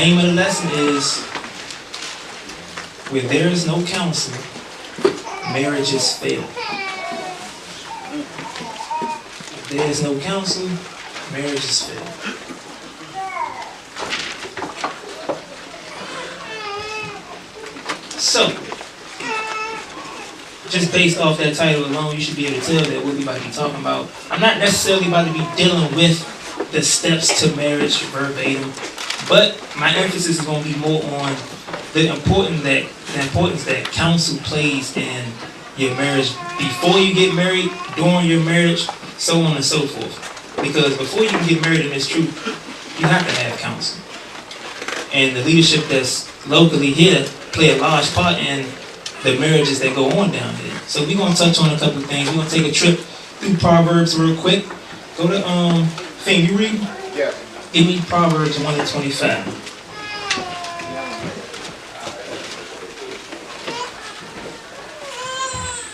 name of the lesson is, where there is no counsel, marriages fail. If there is no counsel, marriages fail. So, just based off that title alone, you should be able to tell that what we about to be talking about. I'm not necessarily about to be dealing with the steps to marriage verbatim, but my emphasis is going to be more on the importance that counsel plays in your marriage before you get married, during your marriage, so on and so forth. Because before you can get married in this truth, you have to have counsel. And the leadership that's locally here play a large part in the marriages that go on down here. So we're going to touch on a couple of things. We're going to take a trip through Proverbs real quick. Go to, Finn, you read? Yeah. Give me Proverbs 1:25.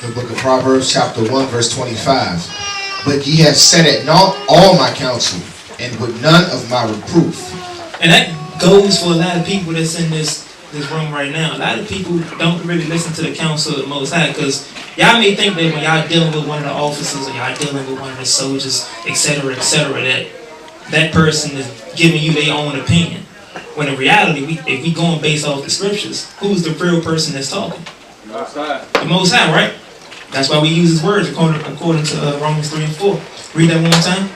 The book of Proverbs, chapter 1, verse 25. But ye have set at naught all my counsel, and with none of my reproof. And that goes for a lot of people that's in this room right now. A lot of people don't really listen to the counsel of the Most High, because y'all may think that when y'all dealing with one of the officers or y'all dealing with one of the soldiers, etc., that person is giving you their own opinion. When in reality, if we going based off the scriptures, who's the real person that's talking? Most High. The Most High, right? That's why we use his words according to Romans 3 and 4. Read that one more time.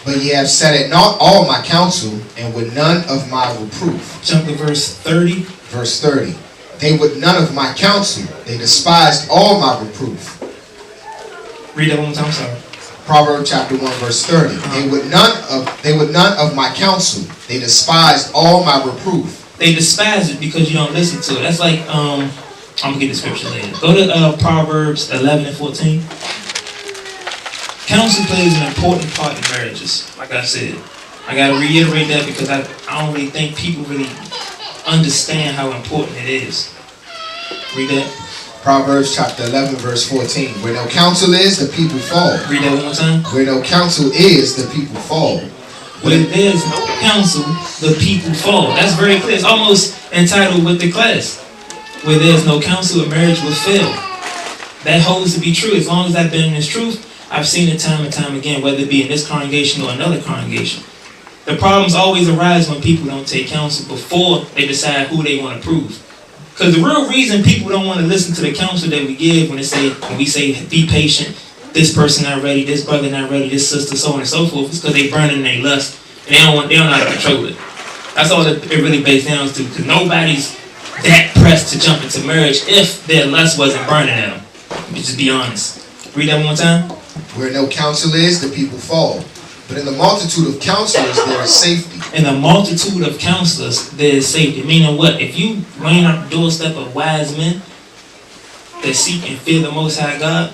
But ye have set at naught all my counsel, and with none of my reproof. Jump to verse 30. Verse 30. They would none of my counsel, they despised all my reproof. Read that one more time, sorry. Proverbs chapter 1, verse 30. They would none of my counsel, they despised all my reproof. They despise it because you don't listen to it. That's like, I'm going to get the scripture later. Go to Proverbs 11 and 14. Counsel plays an important part in marriages, like I said. I got to reiterate that because I don't really think people really understand how important it is. Read that. Proverbs chapter 11, verse 14. Where no counsel is, the people fall. Read that one more time. Where no counsel is, the people fall. Where there's no counsel, the people fall. That's very clear. It's almost entitled with the class. Where there's no counsel, a marriage will fail. That holds to be true. As long as I've been in this truth, I've seen it time and time again, whether it be in this congregation or another congregation. The problems always arise when people don't take counsel before they decide who they want to prove. Because the real reason people don't want to listen to the counsel that we give when we say be patient, this person not ready, this brother not ready, this sister, so on and so forth, is because they burning their lust and they don't know how to control it. That's all it really based down to, because nobody's that pressed to jump into marriage if their lust wasn't burning at them. Let me just be honest. Read that one more time. Where no counsel is, the people fall. But in the multitude of counselors, there is safety. In the multitude of counselors, there is safety. Meaning what? If you reign on the doorstep of wise men that seek and fear the Most High God,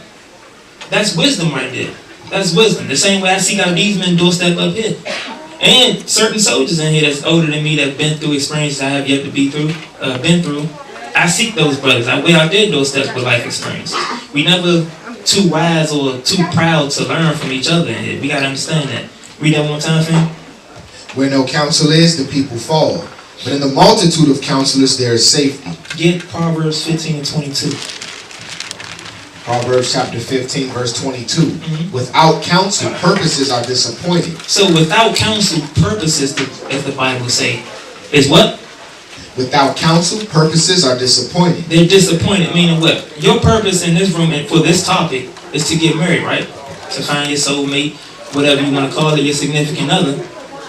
that's wisdom right there. That's wisdom. The same way I seek out these men doorstep up here. And certain soldiers in here that's older than me that's been through experiences I have yet to been through. I seek those brothers. I wait out their doorsteps with life experiences. We never too wise or too proud to learn from each other in here. We got to understand that. Read that one more time, Finn. Where no counsel is, the people fall. But in the multitude of counselors, there is safety. Get Proverbs 15 and 22. Proverbs chapter 15, verse 22. Without counsel, purposes are disappointed. So without counsel, purposes, as the Bible say, is what? Without counsel, purposes are disappointed. They're disappointed, meaning what? Your purpose in this room and for this topic is to get married, right? To find your soulmate, whatever you want to call it, your significant other.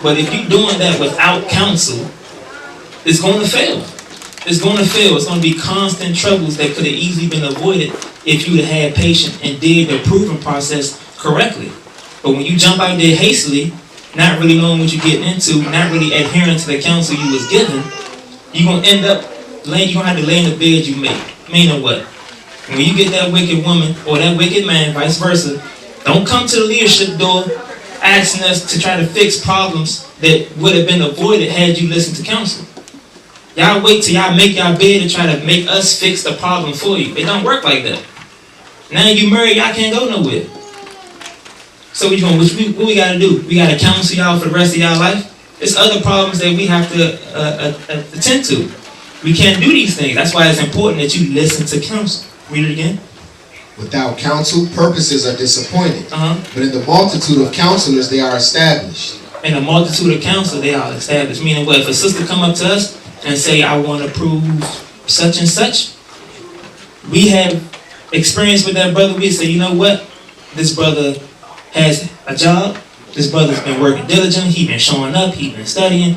But if you're doing that without counsel, it's going to fail. It's going to fail. It's going to be constant troubles that could have easily been avoided if you'd have had patience and did the proving process correctly. But when you jump out there hastily, not really knowing what you're getting into, not really adhering to the counsel you was given, you're going to end up you're going to have to lay in the bed you make. Meaning what? When you get that wicked woman or that wicked man, vice versa, don't come to the leadership door asking us to try to fix problems that would have been avoided had you listened to counsel. Y'all wait till y'all make y'all bed and try to make us fix the problem for you. It don't work like that. Now you married, y'all can't go nowhere. So what we got to do? We got to counsel y'all for the rest of y'all life? It's other problems that we have to attend to. We can't do these things. That's why it's important that you listen to counsel. Read it again. Without counsel, purposes are disappointed. Uh-huh. But in the multitude of counselors, they are established. In a multitude of counsel, they are established. Meaning what? If a sister come up to us and say, I want to prove such and such, we have experience with that brother. We say, you know what? This brother has a job. This brother's been working diligently. He been showing up. He been studying.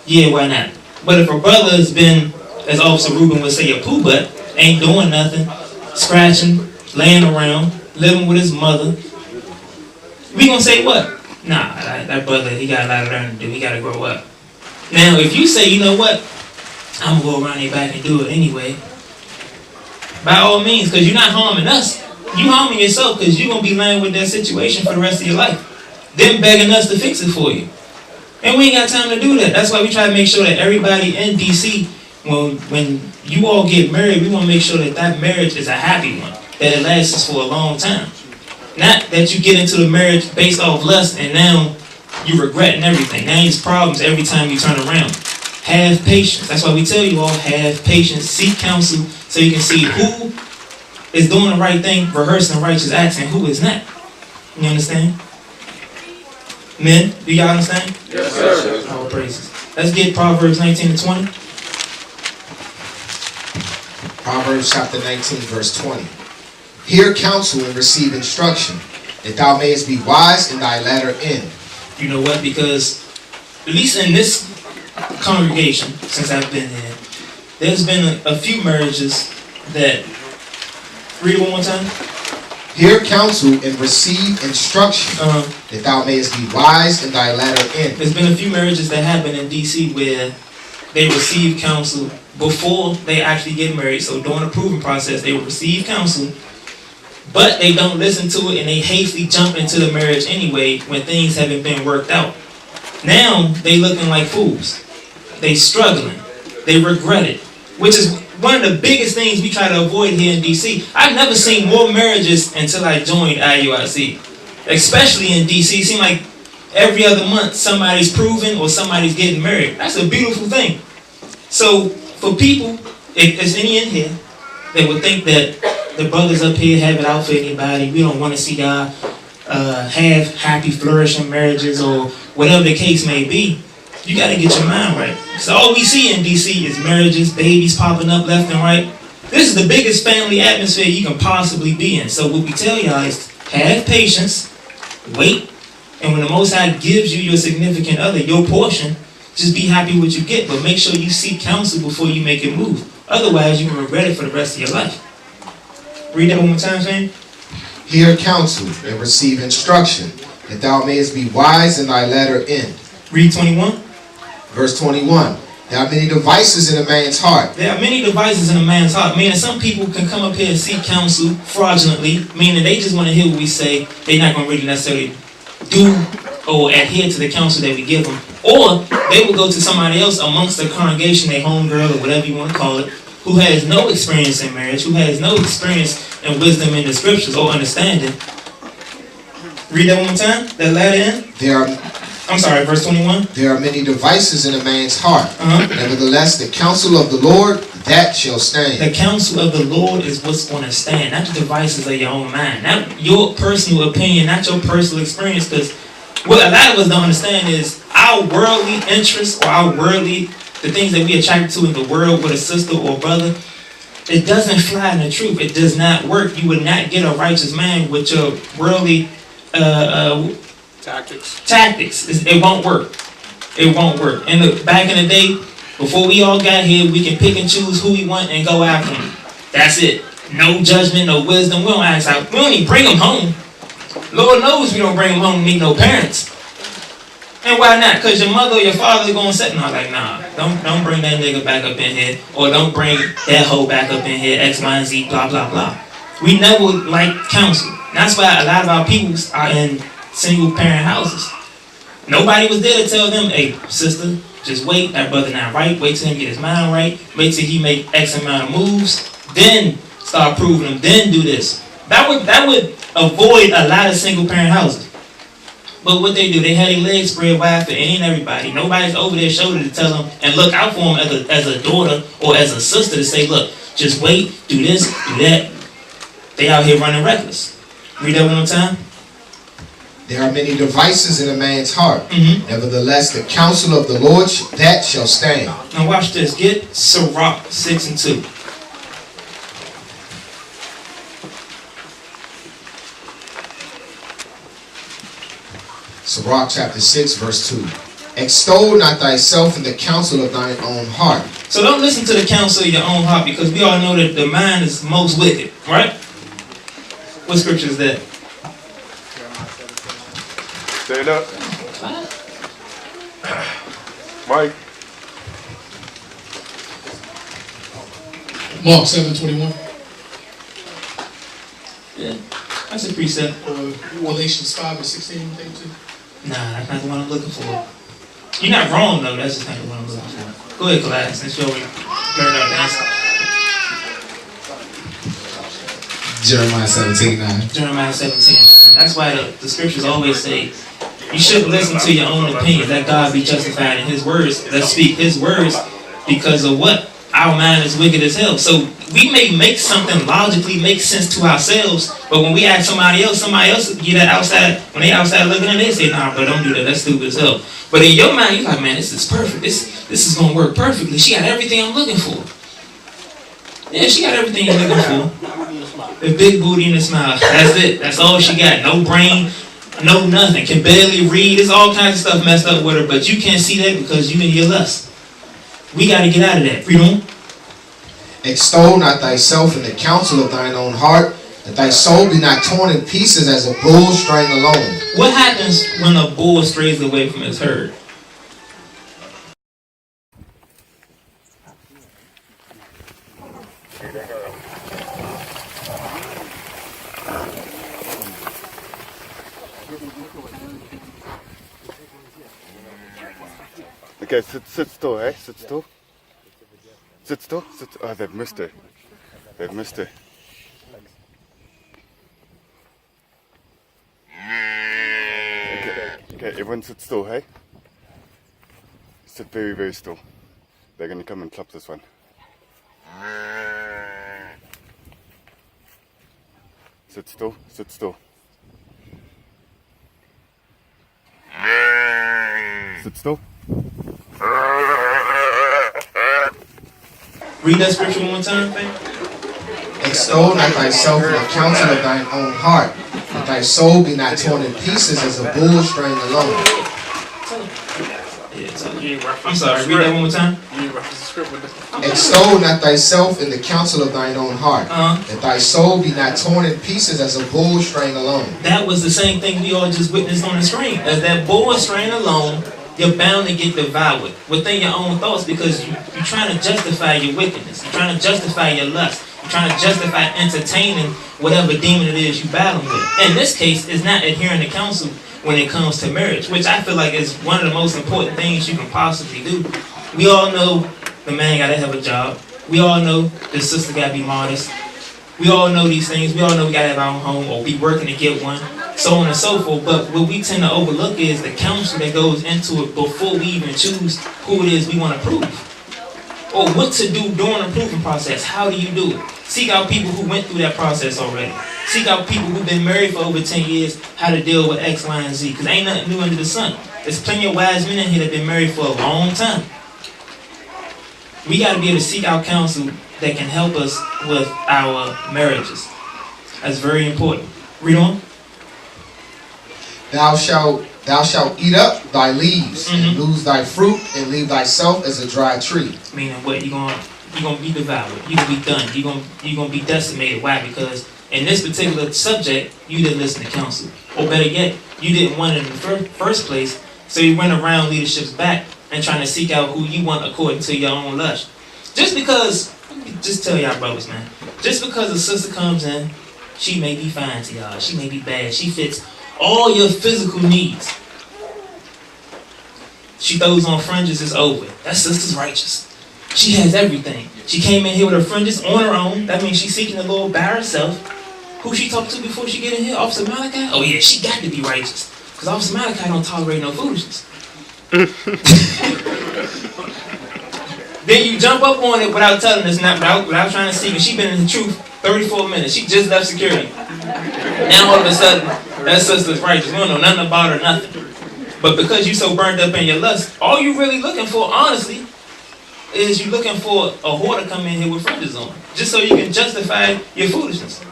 Yeah, why not? But if a brother has been, as Officer Rubin would say, a poo butt, ain't doing nothing, scratching, laying around, living with his mother, we gonna say what? Nah, that brother, he got a lot of learning to do. He gotta grow up. Now, if you say, you know what? I'm gonna go around their back and do it anyway. By all means, because you're not harming us. You harming yourself because you're gonna be lying with that situation for the rest of your life. Them begging us to fix it for you. And we ain't got time to do that. That's why we try to make sure that everybody in DC, when you all get married, we want to make sure that that marriage is a happy one, that it lasts for a long time. Not that you get into the marriage based off lust and now you regretting everything. Now there's problems every time you turn around. Have patience. That's why we tell you all, have patience, seek counsel, so you can see who is doing the right thing, rehearsing righteous acts, and who is not. You understand? Men, do y'all understand? Yes, sir. All praises. Let's get Proverbs 19 to 20. Proverbs chapter 19, verse 20. Hear counsel and receive instruction, that thou mayest be wise in thy latter end. You know what? Because, at least in this congregation, since I've been here, there's been a few marriages that... Read it one more time. Hear counsel and receive instruction, that thou mayest be wise in thy latter end. There's been a few marriages that happen in DC where they receive counsel before they actually get married. So during the proving process, they will receive counsel, but they don't listen to it and they hastily jump into the marriage anyway when things haven't been worked out. Now they looking like fools. They struggling. They regret it, which is one of the biggest things we try to avoid here in DC. I've never seen more marriages until I joined IUIC. Especially in DC. It seems like every other month somebody's proving or somebody's getting married. That's a beautiful thing. So for people, if there's any in here that would think that the brothers up here have it out for anybody, we don't want to see y'all have happy, flourishing marriages or whatever the case may be, you got to get your mind right. So all we see in DC is marriages, babies popping up left and right. This is the biggest family atmosphere you can possibly be in. So what we tell y'all is have patience, wait, and when the Most High gives you your significant other, your portion, just be happy with what you get, but make sure you seek counsel before you make a move. Otherwise, you will regret it for the rest of your life. Read that one more time, Shane. Hear counsel and receive instruction, that thou mayest be wise in thy latter end. Read 21. Verse 21. There are many devices in a man's heart. There are many devices in a man's heart. Meaning some people can come up here and seek counsel fraudulently, meaning they just want to hear what we say. They're not going to really necessarily do or adhere to the counsel that we give them. Or they will go to somebody else amongst the congregation, their homegirl or whatever you want to call it, who has no experience in marriage, who has no experience and wisdom in the scriptures or understanding. Read that one more time, that latter end. Verse 21. There are many devices in a man's heart. Nevertheless, the counsel of the Lord, that shall stand. The counsel of the Lord is what's going to stand, not the devices of your own mind, not your personal opinion, not your personal experience. Because what a lot of us don't understand is our worldly interests or the things that we attract to in the world with a sister or brother, it doesn't fly in the truth. It does not work. You would not get a righteous man with your worldly tactics. It won't work. It won't work. And back in the day, before we all got here, we can pick and choose who we want and go after them. That's it. No judgment, no wisdom. We don't ask out. We don't even bring them home. Lord knows we don't bring them home and meet no parents. And why not? Because your mother or your father is going to sit and like, nah, don't bring that nigga back up in here. Or don't bring that hoe back up in here. X, Y, and Z, blah, blah, blah. We never like counsel. That's why a lot of our people are in single parent houses. Nobody was there to tell them, hey, sister, just wait, that brother not right, wait till him get his mind right, wait till he make X amount of moves, then start proving him, then do this. That would avoid a lot of single parent houses. But what they do, they had their legs spread wide for any and everybody. Nobody's over their shoulder to tell them and look out for them as a daughter or as a sister to say, look, just wait, do this, do that. They out here running reckless. Read that one more time. There are many devices in a man's heart. Mm-hmm. Nevertheless, the counsel of the Lord that shall stand. Now watch this. Get Sirach 6 and 2. Sirach chapter 6 verse 2. Extol not thyself in the counsel of thine own heart. So don't listen to the counsel of your own heart, because we all know that the mind is most wicked, right? What scripture is that? Stand up. Mike. Mark 7:21. Yeah, that's a precept. Or Galatians 5:16, I think too. Nah, that's not the one I'm looking for. You're not wrong though, that's just not the one I'm looking for. Go ahead, class, let's show me. Learn that answer. Jeremiah 17:9. Jeremiah 17. That's why the scriptures always say, you shouldn't listen to your own opinion. Let God be justified in His words. Let's speak His words, because of what? Our mind is wicked as hell. So we may make something logically make sense to ourselves, but when we ask somebody else get that outside. When they outside looking at it, they say, nah, bro, don't do that. That's stupid as hell. But in your mind, you're like, man, this is perfect. This is gonna work perfectly. She got everything I'm looking for. Yeah, she got everything you're looking for. A big booty and a smile. That's it. That's all she got. No brain. No nothing, can barely read. There's all kinds of stuff messed up with her, but you can't see that because you in your lust. We got to get out of that. Freedom. Extol not thyself in the counsel of thine own heart, that thy soul be not torn in pieces as a bull straying alone. What happens when a bull strays away from his herd? Okay, sit still, eh? Sit still. Sit still. Sit. Oh, they've missed it. They've missed it. Okay, everyone sit still, hey? Sit very, very still. They're going to come and clap this one. Sit still. Sit still. Sit still. Read that scripture one more time, fam. Extol not thyself in the counsel of thine own heart, that thy soul be not torn in pieces as a bull straying alone. I'm sorry, read that one more time. Extol not thyself in the counsel of thine own heart, that thy soul be not torn in pieces as a bull straying alone. That was the same thing we all just witnessed on the screen. As that bull straying alone, you're bound to get devoured within your own thoughts, because you're trying to justify your wickedness. You're trying to justify your lust. You're trying to justify entertaining whatever demon it is you battle with. In this case, it's not adhering to counsel when it comes to marriage, which I feel like is one of the most important things you can possibly do. We all know the man got to have a job. We all know the sister got to be modest. We all know these things. We all know we got to have our own home or be working to get one, so on and so forth. But what we tend to overlook is the counsel that goes into it before we even choose who it is we want to prove, or what to do during the proving process. How do you do it? Seek out people who went through that process already. Seek out people who've been married for over 10 years, how to deal with X, Y, and Z. Because ain't nothing new under the sun. There's plenty of wise men in here that have been married for a long time. We got to be able to seek out counsel that can help us with our marriages. That's very important. Read on. Thou shalt eat up thy leaves, and lose thy fruit, and leave thyself as a dry tree. Meaning what? You're gonna be devoured. You're gonna be done. You're gonna be decimated. Why? Because in this particular subject, you didn't listen to counsel. Or better yet, you didn't want it in the first place, so you went around leadership's back and trying to seek out who you want according to your own lust. Just because, just tell y'all brothers, man, just because a sister comes in, she may be fine to y'all, she may be bad, she fits all your physical needs. She throws on fringes, it's over. That sister's righteous. She has everything. She came in here with her fringes on her own. That means she's seeking the Lord by herself. Who she talked to before she get in here? Officer Malachi? Oh yeah, she got to be righteous. Because Officer Malachi don't tolerate no foolishness. Then you jump up on it without telling us, without trying to see. And she been in the truth 34 minutes. She just left security. Now all of a sudden, that sister's righteous. We don't know nothing about her, nothing. But because you so burned up in your lust, all you really looking for, honestly, is you looking for a whore to come in here with fringes on. Just so you can justify your foolishness.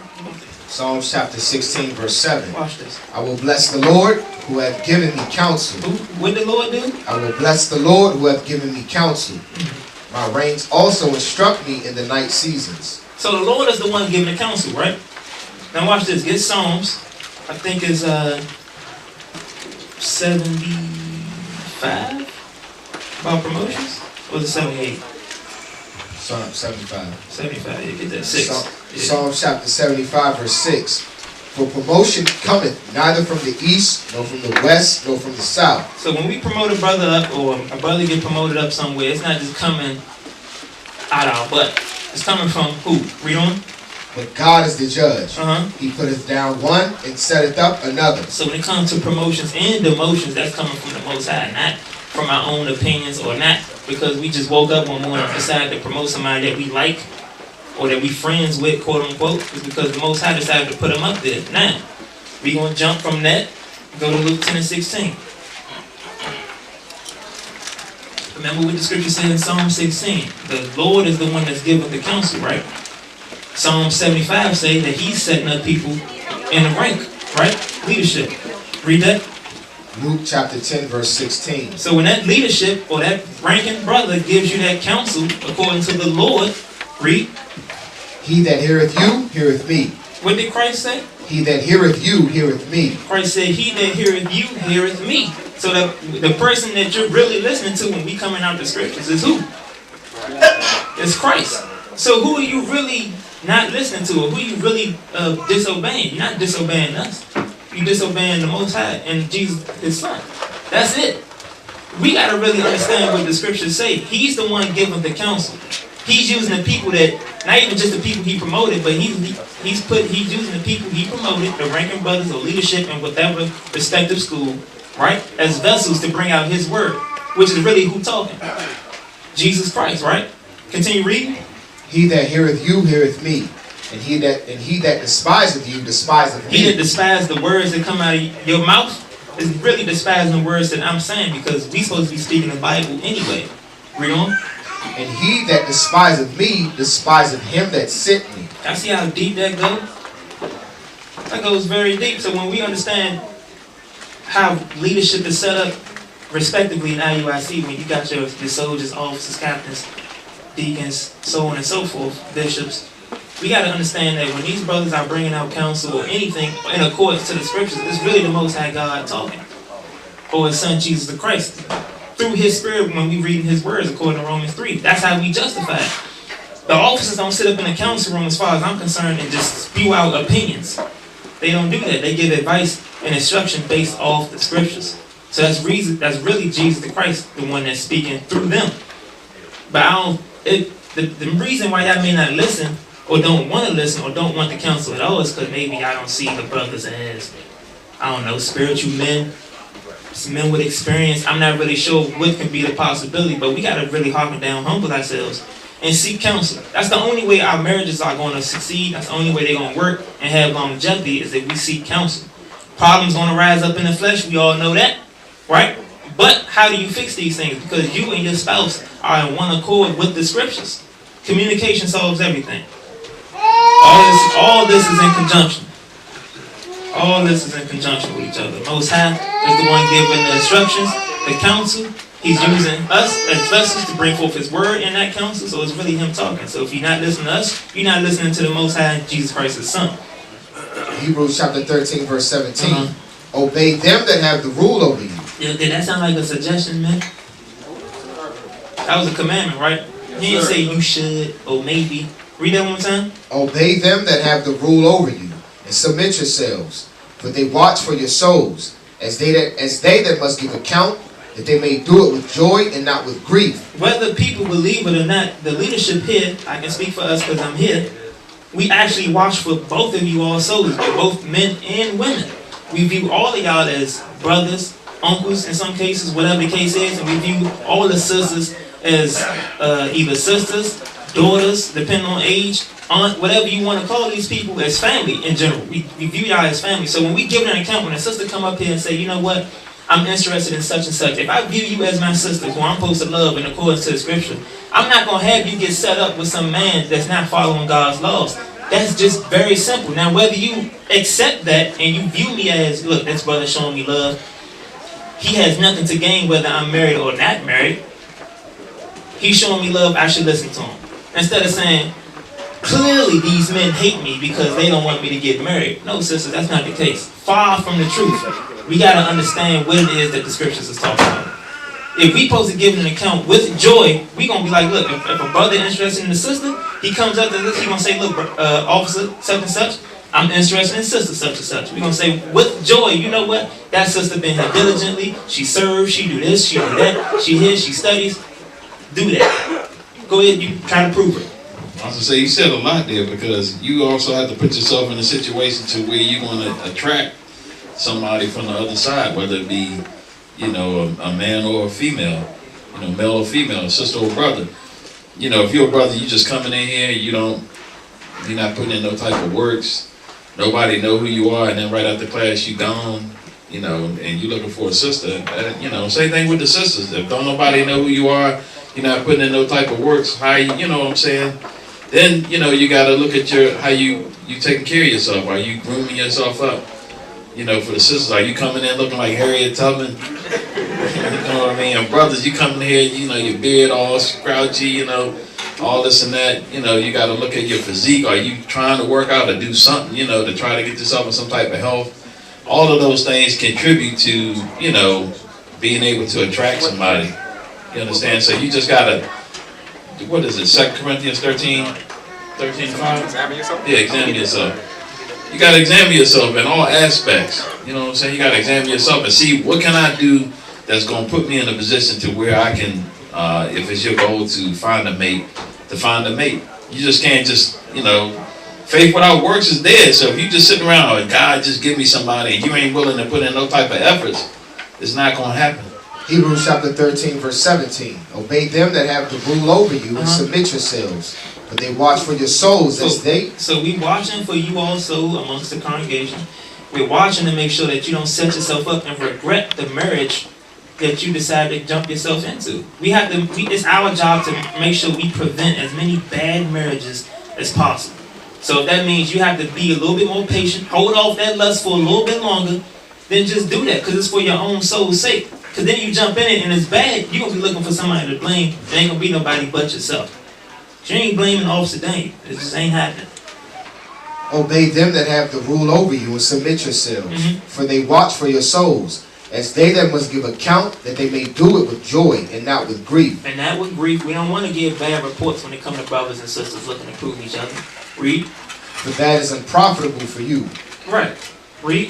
Psalms chapter 16, verse 7. Watch this. I will bless the Lord who hath given me counsel. What did the Lord do? I will bless the Lord who hath given me counsel. My reins also instruct me in the night seasons. So the Lord is the one giving the counsel, right? Now watch this. Get Psalms. I think it's 75 about promotions. Or is it 78? Psalm 75. 75. You get that 6. Psalm chapter 75, verse 6. For promotion cometh neither from the east, nor from the west, nor from the south. So when we promote a brother up, or a brother get promoted up somewhere, it's not just coming out our butt. It's coming from who? Read on. But God is the judge. He putteth down one and setteth up another. So when it comes to promotions and demotions, that's coming from the Most High, not from our own opinions, or not because we just woke up one morning and decided to promote somebody that we like or that we friends with, quote unquote. It's because the Most High decided to put them up there. Now, we're going to jump from that, go to Luke 10 and 16. Remember what the scripture said in Psalm 16. The Lord is the one that's giving the counsel, right? Psalm 75 say that he's setting up people in a rank, right? Leadership. Read that. Luke chapter 10, verse 16. So when that leadership or that ranking brother gives you that counsel according to the Lord, read. He that heareth you, heareth me. What did Christ say? He that heareth you, heareth me. Christ said, he that heareth you, heareth me. So the person that you're really listening to when we coming out the scriptures is who? It's Christ. So who are you really not listening to, or who are you really disobeying? You're not disobeying us. You're disobeying the Most High and Jesus, his son. That's it. We got to really understand what the scriptures say. He's the one giving the counsel. He's using the people that, not even just the people he promoted, but he's using the people he promoted, the ranking brothers or leadership in whatever respective school, right, as vessels to bring out his word, which is really who talking? Jesus Christ, right? Continue reading. He that heareth you, heareth me. And he that despiseth you, despiseth me. He that despises the words that come out of your mouth is really despising the words that I'm saying, because we supposed to be speaking the Bible anyway. Read on. And he that despiseth me, despiseth him that sent me. I see how deep that goes. That goes very deep. So when we understand how leadership is set up respectively in IUIC, when you got your soldiers, officers, captains, deacons, so on and so forth, bishops, we got to understand that when these brothers are bringing out counsel or anything in accordance to the scriptures, it's really the Most High God talking, or his son Jesus the Christ, through his spirit when we reading his words according to Romans 3. That's how we justify it. The officers don't sit up in the council room, as far as I'm concerned, and just spew out opinions. They don't do that. They give advice and instruction based off the scriptures. So that's really Jesus the Christ, the one that's speaking through them. But the reason why y'all may not listen, or don't want to listen, or don't want the counsel at all, is because maybe I don't see the brothers as, I don't know, spiritual men with experience. I'm not really sure what can be the possibility, but we got to really harken down, humble ourselves, and seek counsel. That's the only way our marriages are going to succeed. That's the only way they're going to work and have longevity, is if we seek counsel. Problems going to rise up in the flesh. We all know that, right? But how do you fix these things? Because you and your spouse are in one accord with the scriptures. Communication solves everything. All this is in conjunction. All this is in conjunction with each other. Most High is the one giving the instructions, the counsel. He's using us as vessels to bring forth his word in that counsel. So it's really him talking. So if you're not listening to us, you're not listening to the Most High, Jesus Christ, his son. Hebrews chapter 13, verse 17. Obey them that have the rule over you. Yeah, did that sound like a suggestion, man? That was a commandment, right? He didn't say you should or maybe. Read that one more time. Obey them that have the rule over you, and submit yourselves, for they watch for your souls, as they that must give account, that they may do it with joy and not with grief. Whether people believe it or not, the leadership here, I can speak for us because I'm here, we actually watch for both of you all souls, both men and women. We view all of y'all as brothers, uncles in some cases, whatever the case is, and we view all the sisters as either sisters, daughters, depending on age, aunt, whatever you want to call these people, as family in general. We view y'all as family. So when we give an account, when a sister come up here and say, you know what, I'm interested in such and such. If I view you as my sister, who I'm supposed to love in accordance to the scripture, I'm not going to have you get set up with some man that's not following God's laws. That's just very simple. Now, whether you accept that and you view me as, look, this brother showing me love, he has nothing to gain whether I'm married or not married. He's showing me love, I should listen to him. Instead of saying, clearly these men hate me because they don't want me to get married. No, sister, that's not the case. Far from the truth. We got to understand what it is that the scriptures is talking about. If we supposed to give an account with joy, we going to be like, look, if a brother interested in the sister, he comes up to us, he going to say, look, officer, such and such, I'm interested in sister such and such. We're going to say, with joy, you know what? That sister been here diligently. She serves, she do this, she do that. She here, she studies. Do that. Go ahead, you try to prove it. I was going to say, you said a lot there, because you also have to put yourself in a situation to where you're going to attract somebody from the other side, whether it be, you know, a man or a female, you know, male or female, a sister or brother. You know, if you're a brother, you just coming in here, you're not putting in no type of works, nobody know who you are, and then right after class you gone, you know, and you looking for a sister. You know, same thing with the sisters. If don't nobody know who you are, you're not putting in no type of works, how you know what I'm saying? Then, you know, you got to look at how you taking care of yourself. Are you grooming yourself up? You know, for the sisters, are you coming in looking like Harriet Tubman? You know what I mean? And brothers, you coming here, you know, your beard all scrouchy, you know, all this and that. You know, you got to look at your physique. Are you trying to work out or do something, you know, to try to get yourself in some type of health? All of those things contribute to, you know, being able to attract somebody. You understand? So you just got to, what is it, 2 Corinthians 13:5? Examine yourself? Yeah, examine yourself. You got to examine yourself in all aspects. You know what I'm saying? You got to examine yourself and see what can I do that's going to put me in a position to where I can, if it's your goal to find a mate, You just can't just, you know, faith without works is dead. So if you just sitting around and God just give me somebody and you ain't willing to put in no type of efforts, it's not going to happen. Hebrews chapter 13, verse 17. Obey them that have the rule over you and submit yourselves. For they watch for your souls as they... So we watching for you also amongst the congregation. We're watching to make sure that you don't set yourself up and regret the marriage that you decided to jump yourself into. It's our job to make sure we prevent as many bad marriages as possible. So if that means you have to be a little bit more patient, hold off that lust for a little bit longer, then just do that, because it's for your own soul's sake. Because then you jump in it and it's bad, you're going to be looking for somebody to blame. There ain't going to be nobody but yourself. You ain't blaming Officer Daniel. It just ain't happening. Obey them that have the rule over you and submit yourselves. For they watch for your souls, as they that must give account, that they may do it with joy and not with grief. And not with grief. We don't want to give bad reports when it comes to brothers and sisters looking to prove each other. Read. For that is unprofitable for you. Right. Read.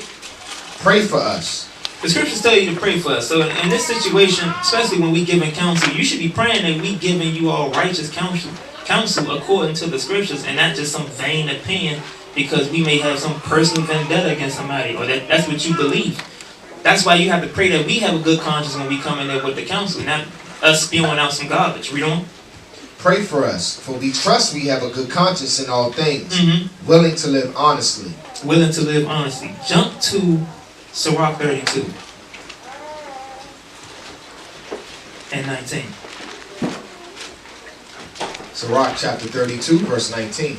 Pray for us. The scriptures tell you to pray for us. So in this situation, especially when we giving counsel, you should be praying that we giving you all righteous counsel according to the scriptures, and not just some vain opinion because we may have some personal vendetta against somebody, or that's what you believe. That's why you have to pray that we have a good conscience when we come in there with the counsel, not us spewing out some garbage. Read on. Pray for us, for we trust we have a good conscience in all things, willing to live honestly. Willing to live honestly. Jump to Sirach 32 and 19. Sirach chapter 32, verse 19.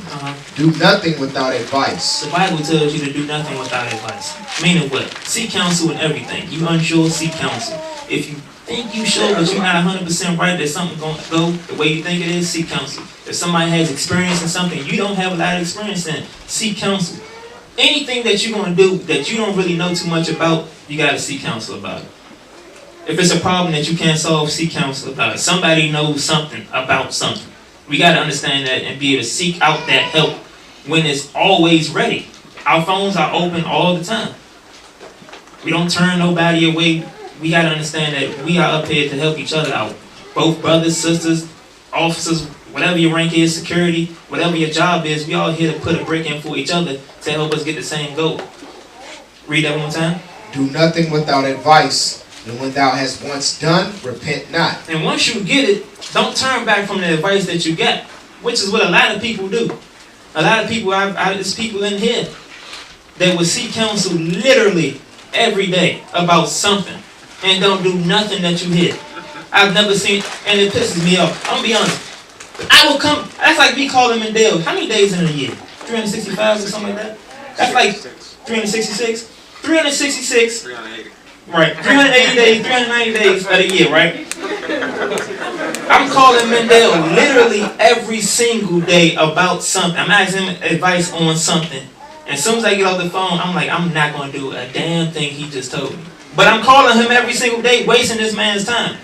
Do nothing without advice. The Bible tells you to do nothing without advice. Meaning what? Seek counsel in everything. You unsure, seek counsel. If you think you sure, but you're not 100% right that something's going to go the way you think it is, seek counsel. If somebody has experience in something you don't have a lot of experience in, seek counsel. Anything that you're going to do that you don't really know too much about, you got to seek counsel about it. If it's a problem that you can't solve, seek counsel about it. Somebody knows something about something. We got to understand that and be able to seek out that help when it's always ready. Our phones are open all the time. We don't turn nobody away. We got to understand that we are up here to help each other out. Both brothers, sisters, officers, whatever your rank is, security, whatever your job is, we all here to put a brick in for each other to help us get the same goal. Read that one more time. Do nothing without advice, and when thou hast once done, repent not. And once you get it, don't turn back from the advice that you got, which is what a lot of people do. A lot of people, there's people in here that will seek counsel literally every day about something and don't do nothing that you hear. I've never seen, and it pisses me off. I'm gonna be honest. I will come, that's like me calling Mendel. How many days in a year? 365 or something like that? That's like 366? 366. 380. Right, 380 days, 390 days of the year, right? I'm calling Mendel literally every single day about something. I'm asking him advice on something. And as soon as I get off the phone, I'm like, I'm not going to do a damn thing he just told me. But I'm calling him every single day, wasting this man's time.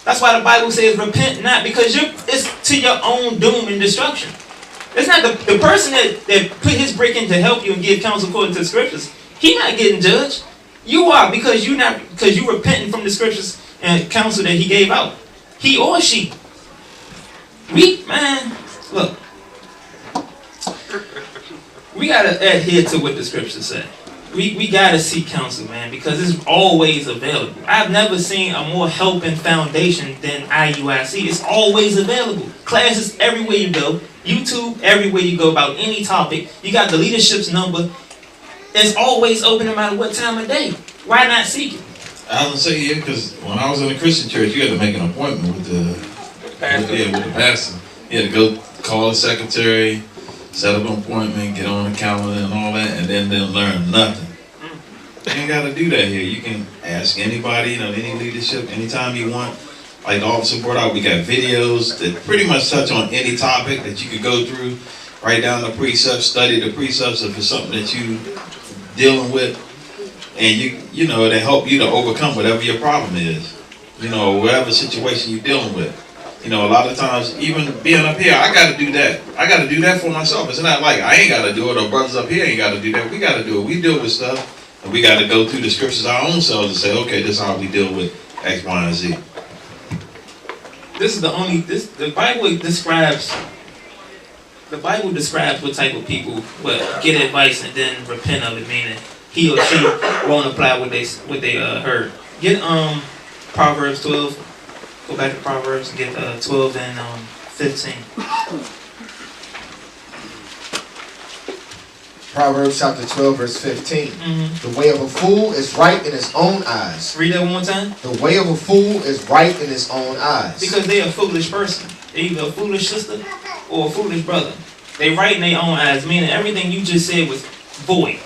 That's why the Bible says, repent not, because it's to your own doom and destruction. It's not the person that put his brick in to help you and give counsel according to the scriptures. He's not getting judged. You are, because you're repenting from the scriptures and counsel that he gave out. He or she. Look. We gotta adhere to what the scriptures say. We gotta seek counsel, man, because it's always available. I've never seen a more helping foundation than IUIC. It's always available. Classes everywhere you go. YouTube everywhere you go about any topic. You got the leadership's number. It's always open no matter what time of day. Why not seek it? I was gonna say, yeah, because when I was in a Christian church, you had to make an appointment with the pastor. You had to go call the secretary, set up an appointment, get on the calendar and all that, and then they'll learn nothing. You ain't got to do that here. You can ask anybody, any leadership, anytime you want. Like the officer brought out, we got videos that pretty much touch on any topic that you could go through, write down the precepts, study the precepts if it's something that you dealing with, and they help you to overcome whatever your problem is, whatever situation you're dealing with. A lot of times, even being up here, I got to do that. I got to do that for myself. It's not like I ain't got to do it, or brothers up here ain't got to do that. We got to do it. We deal with stuff, and we got to go through the scriptures our own selves and say, okay, this is how we deal with X, Y, and Z. The Bible describes what type of people get advice and then repent of it, meaning he or she won't apply what they heard. Get Proverbs 12. Go back to Proverbs and get 12 and 15. Proverbs chapter 12, verse 15. Mm-hmm. The way of a fool is right in his own eyes. Read that one more time. The way of a fool is right in his own eyes. Because they're a foolish person. They're either a foolish sister or a foolish brother. They right in their own eyes, meaning everything you just said was void,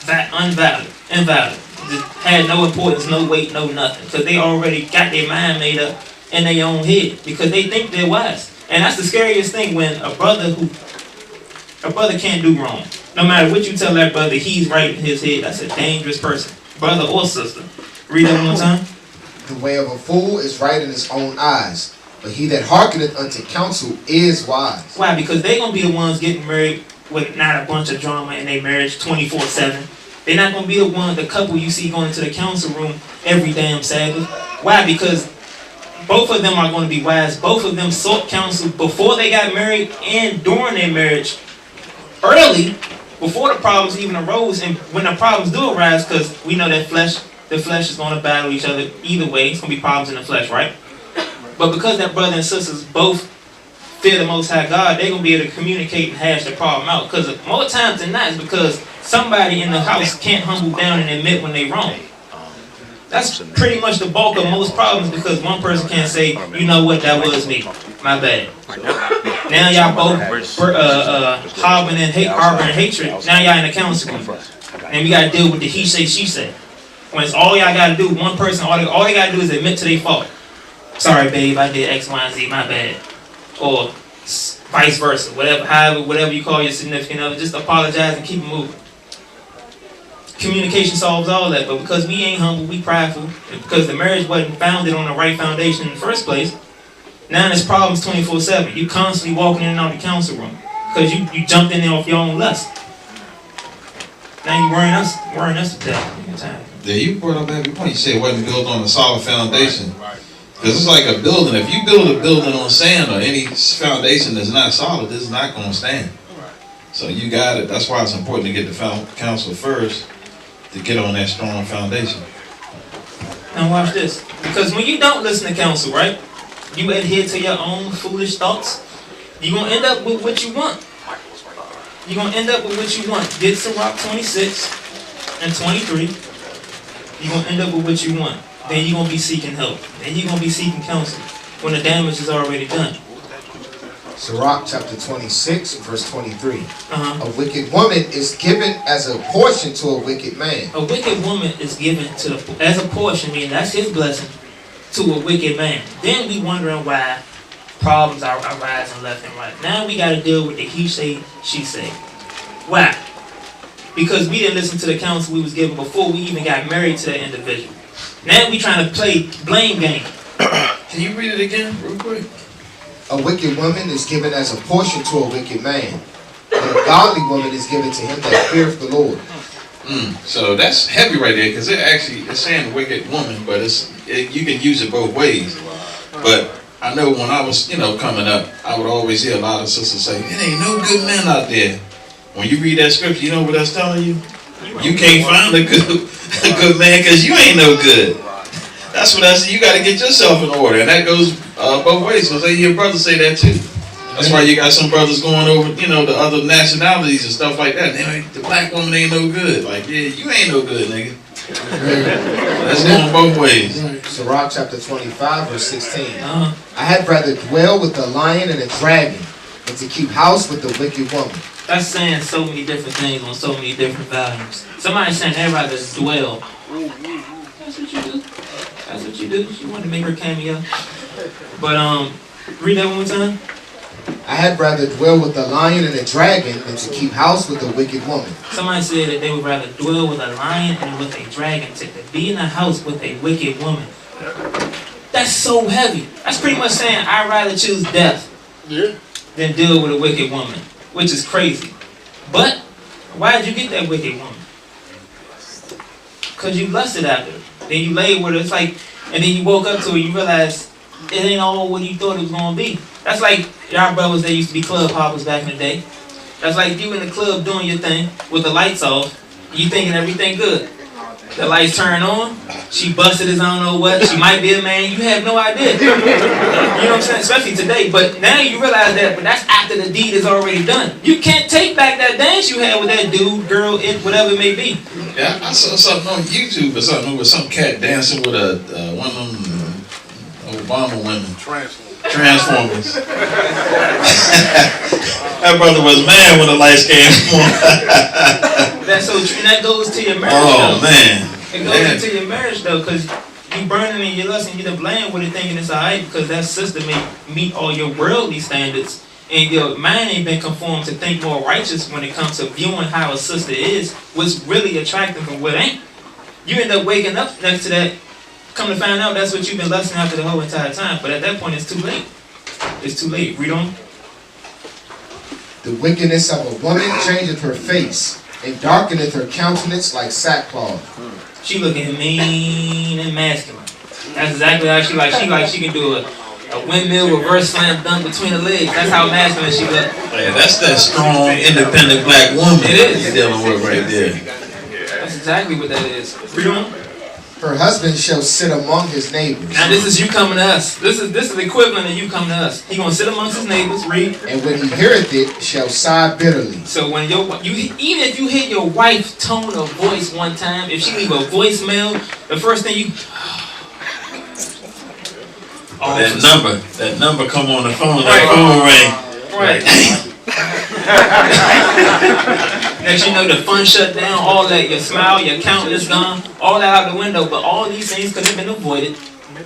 invalid. Just had no importance, no weight, no nothing. Because they already got their mind made up in their own head. Because they think they're wise. And that's the scariest thing, when a brother can't do wrong. No matter what you tell that brother, he's right in his head. That's a dangerous person. Brother or sister. Read that one more time. The way of a fool is right in his own eyes, but he that hearkeneth unto counsel is wise. Why? Because they're going to be the ones getting married with not a bunch of drama in their marriage 24/7. They're not going to be the couple you see going to the council room every damn Sabbath. Why? Because both of them are going to be wise. Both of them sought counsel before they got married and during their marriage early, before the problems even arose. And when the problems do arise, because we know that the flesh is going to battle each other either way. It's going to be problems in the flesh, right? But because that brother and sisters both fear the Most High God, they're going to be able to communicate and hash the problem out. Because more times than not, it's because somebody in the house can't humble down and admit when they're wrong. That's pretty much the bulk of most problems, because one person can't say, you know what, that was me. My bad. Now y'all both harboring hatred. Now y'all in the council room. And we got to deal with the he say, she say. When it's all y'all got to do, one person, all they got to do is admit to their fault. Sorry, babe, I did X, Y, and Z, my bad. Or vice versa. Whatever you call your significant other, just apologize and keep it moving. Communication solves all that, but because we ain't humble, we prideful, and because the marriage wasn't founded on the right foundation in the first place, now there's problems 24/7. You constantly walking in and out the council room because you jumped in there off your own lust. Now you worrying us to death. Yeah, you brought up every point. You said it wasn't built on a solid foundation. Because it's like a building. If you build a building on sand or any foundation that's not solid, it's not going to stand. So you got it. That's why it's important to get the counsel first, to get on that strong foundation. Now watch this. Because when you don't listen to counsel, right? You adhere to your own foolish thoughts. You're going to end up with what you want. You're going to end up with what you want. Get Sirach 26 and 23. You're going to end up with what you want. Then you're going to be seeking help. Then you're going to be seeking counsel when the damage is already done. Sirach chapter 26, verse 23. A wicked woman is given as a portion to a wicked man. A wicked woman is given as a portion, meaning that's his blessing, to a wicked man. Then we wondering why problems are arising left and right. Now we got to deal with the he say, she say. Why? Because we didn't listen to the counsel we was given before we even got married to that individual. Now we trying to play blame game. Can you read it again real quick? A wicked woman is given as a portion to a wicked man, and a godly woman is given to him that feareth the Lord. So that's heavy right there, because it's saying wicked woman, but you can use it both ways. But I know when I was, coming up, I would always hear a lot of sisters say, "It ain't no good men out there." When you read that scripture, you know what that's telling you? You can't find a good man because you ain't no good. That's what I say. You got to get yourself in order, and that goes both ways. Because I hear brothers say that too. That's why you got some brothers going over, the other nationalities and stuff like that. The black woman ain't no good. Like, yeah, you ain't no good, nigga. That's going both ways. Sirach chapter 25, verse 16. I had rather dwell with the lion and the dragon than to keep house with the wicked woman. That's saying so many different things on so many different volumes. Somebody's saying they'd rather dwell. That's what you do. That's what you do. She wanted to make her cameo. But read that one more time. I had rather dwell with the lion and the dragon than to keep house with the wicked woman. Somebody said that they would rather dwell with a lion and with a dragon to be in a house with a wicked woman. That's so heavy. That's pretty much saying I'd rather choose death than deal with a wicked woman, which is crazy. But why did you get that wicked woman? Because you lusted after her. Then you laid with her. It's like, and then you woke up to her. You realize it ain't all what you thought it was gonna be. That's like y'all brothers that used to be club hoppers back in the day. That's like you in the club doing your thing with the lights off. You thinking everything good. The lights turn on. She busted as I don't know what. She might be a man. You have no idea. You know what I'm saying? Especially today. But now you realize that. But that's after the deed is already done. You can't take back that dance you had with that dude, girl, whatever it may be. Yeah, I saw something on YouTube or something with some cat dancing with one of them Obama women. Transformers. That brother was mad when the lights came on. That's so true. And that goes to your marriage. Oh, though. man. It goes into your marriage though, because you burning in your lust and you the blame with it thinking it's alright because that sister may meet all your worldly standards and your mind ain't been conformed to think more righteous when it comes to viewing how a sister is, what's really attractive and what ain't. You end up waking up next to that. Come to find out that's what you've been lusting after the whole entire time. But at that point, it's too late. It's too late. Read on. The wickedness of a woman changeth her face, and darkeneth her countenance like sackcloth. She looking mean and masculine. That's exactly how she like. She can do a windmill reverse slam dunk between the legs. That's how masculine she look. Yeah, that's that strong, independent black woman. It is. You're dealing with right there. That's exactly what that is. Read on. Her husband shall sit among his neighbors. Now this is you coming to us. This is the equivalent of you coming to us. He gonna sit amongst his neighbors. Read. And when he heareth it, shall sigh bitterly. So when even if you hit your wife's tone of voice one time, if she leave a voicemail, the first thing you. That number come on the phone. That phone ring. Right. Next you know the fun shut down, all that, your smile, your count is gone, all that out the window. But all these things could have been avoided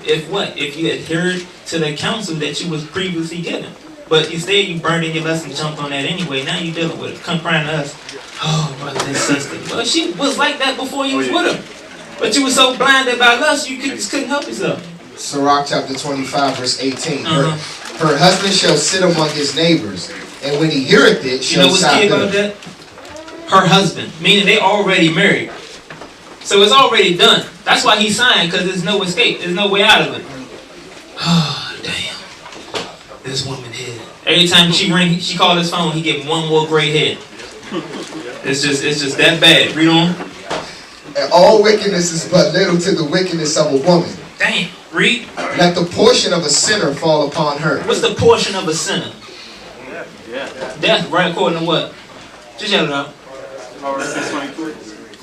if what? If you adhered to the counsel that you was previously given. But instead you burned in your lust and jumped on that anyway. Now you dealing with it. Come crying to us. Oh, brother and sister. Well, she was like that before you was with her. But you were so blinded by lust you just couldn't help yourself. Sirach chapter 25 verse 18. Her husband shall sit among his neighbors, and when he heareth it, shall sigh bitterly. You know what's key about that? Her husband, meaning they already married. So it's already done. That's why he signed, because there's no escape. There's no way out of it. Oh, damn. This woman here. Every time she called his phone, he get one more gray head. It's just that bad. Read on. And all wickedness is but little to the wickedness of a woman. Damn. Read. Let the portion of a sinner fall upon her. What's the portion of a sinner? Death, right? According to what? Just yell it out. Proverbs 6:23.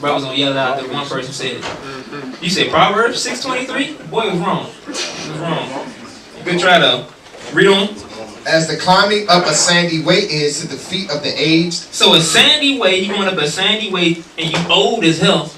Bro, I was gonna yell it out. That one person said it. You said Proverbs 6:23? Boy, it was wrong. It was wrong. Good try though. Read on. As the climbing up a sandy way is to the feet of the aged. So a sandy way, you going up a sandy way, and you old as hell.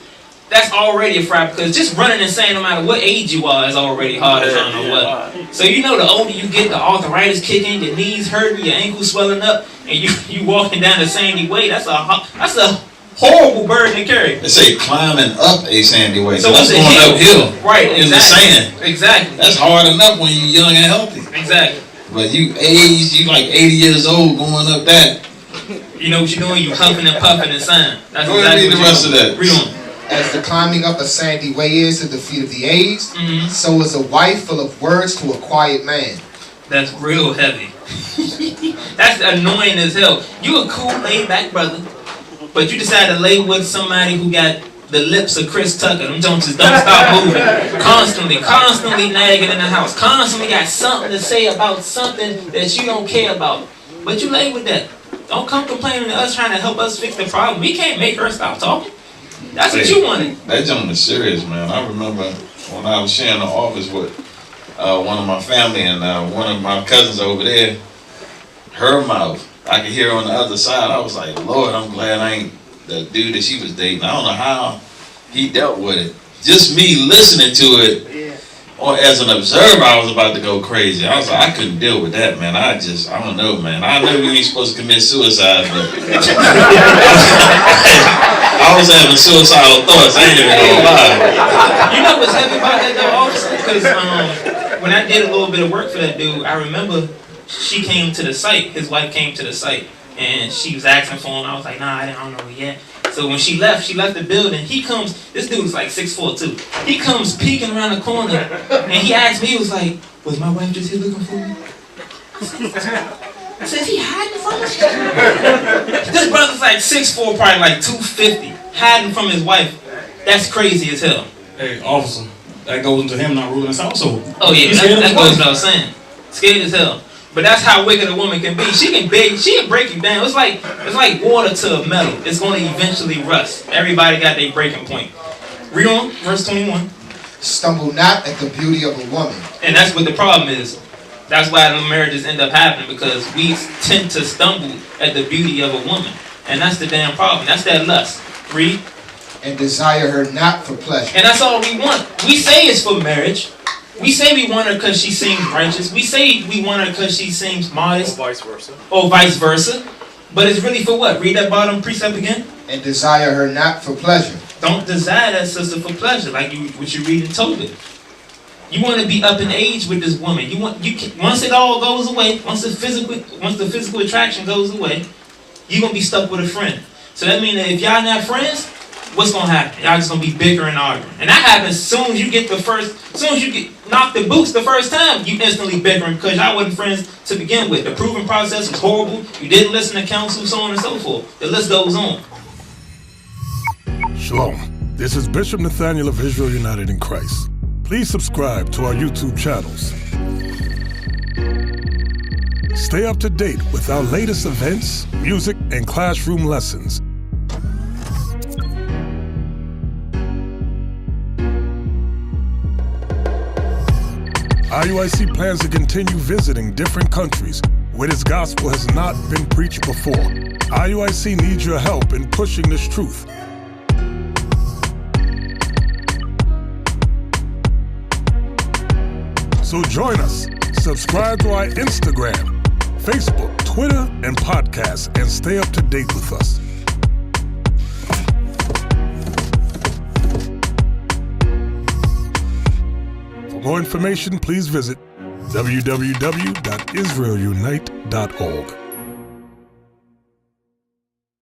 That's already a fry, because just running and saying no matter what age you are is already hard as I don't know what. So you know the older you get, the arthritis kicking, your knees hurting, your ankles swelling up, and you walking down the sandy way. That's a horrible burden to carry. They say climbing up a sandy way. So that's what's going hill? uphill. Right, in the sand. Exactly. That's hard enough when you're young and healthy. Exactly. But you like 80 years old going up that. You know what you're doing? You huffing and puffing and sighing. That's Go ahead and read the rest of that. Read on. As the climbing up a sandy way is to the feet of the aged, so is a wife full of words to a quiet man. That's real heavy. That's annoying as hell. You a cool, laid back brother, but you decide to lay with somebody who got the lips of Chris Tucker. Them don't stop moving. Constantly nagging in the house. Constantly got something to say about something that you don't care about. But you lay with that. Don't come complaining to us trying to help us fix the problem. We can't make her stop talking. That's what you wanted. That joint is serious, man. I remember when I was sharing the office with one of my family and one of my cousins over there, her mouth, I could hear on the other side. I was like, Lord, I'm glad I ain't the dude that she was dating. I don't know how he dealt with it. Just me listening to it, or as an observer, I was about to go crazy. I was like, I couldn't deal with that, man. I don't know, man. I know we ain't supposed to commit suicide, but I was having suicidal thoughts. I ain't even gonna lie. You know what's heavy about that though, officer? Because when I did a little bit of work for that dude, I remember she came to the site. His wife came to the site, and she was asking for him. I was like, nah, I don't know yet. So when she left the building. He comes, this dude's like 6'4" too. He comes peeking around the corner, and he asked me, he was like, was my wife just here looking for me? I said, is he hiding from us? This brother's like 6'4", probably like 250, hiding from his wife. That's crazy as hell. Hey, officer, that goes into him not ruling his household. Oh yeah, that goes what I was saying. Scared as hell. But that's how wicked a woman can be. She can break you down. It's like water to a metal. It's going to eventually rust. Everybody got their breaking point. Read on, verse 21. Stumble not at the beauty of a woman. And that's what the problem is. That's why the marriages end up happening, because we tend to stumble at the beauty of a woman. And that's the damn problem. That's that lust. Read. And desire her not for pleasure. And that's all we want. We say it's for marriage. We say we want her because she seems righteous. We say we want her because she seems modest. Or vice versa. Or vice versa. But it's really for what? Read that bottom precept again. And desire her not for pleasure. Don't desire that sister for pleasure, like what you read in Tobit. You want to be up in age with this woman. Once it all goes away, once the physical attraction goes away, you're gonna be stuck with a friend. So that means that if y'all not friends, what's gonna happen? Y'all just gonna be bickering and arguing. And that happens as soon as you get knocked the boots the first time, you instantly bickering because y'all wasn't friends to begin with. The proving process was horrible. You didn't listen to counsel, so on and so forth. The list goes on. Shalom. This is Bishop Nathaniel of Israel United in Christ. Please subscribe to our YouTube channels. Stay up to date with our latest events, music, and classroom lessons. IUIC plans to continue visiting different countries where this gospel has not been preached before. IUIC needs your help in pushing this truth. So join us. Subscribe to our Instagram, Facebook, Twitter, and podcast, and stay up to date with us. For more information, please visit www.israelunite.org.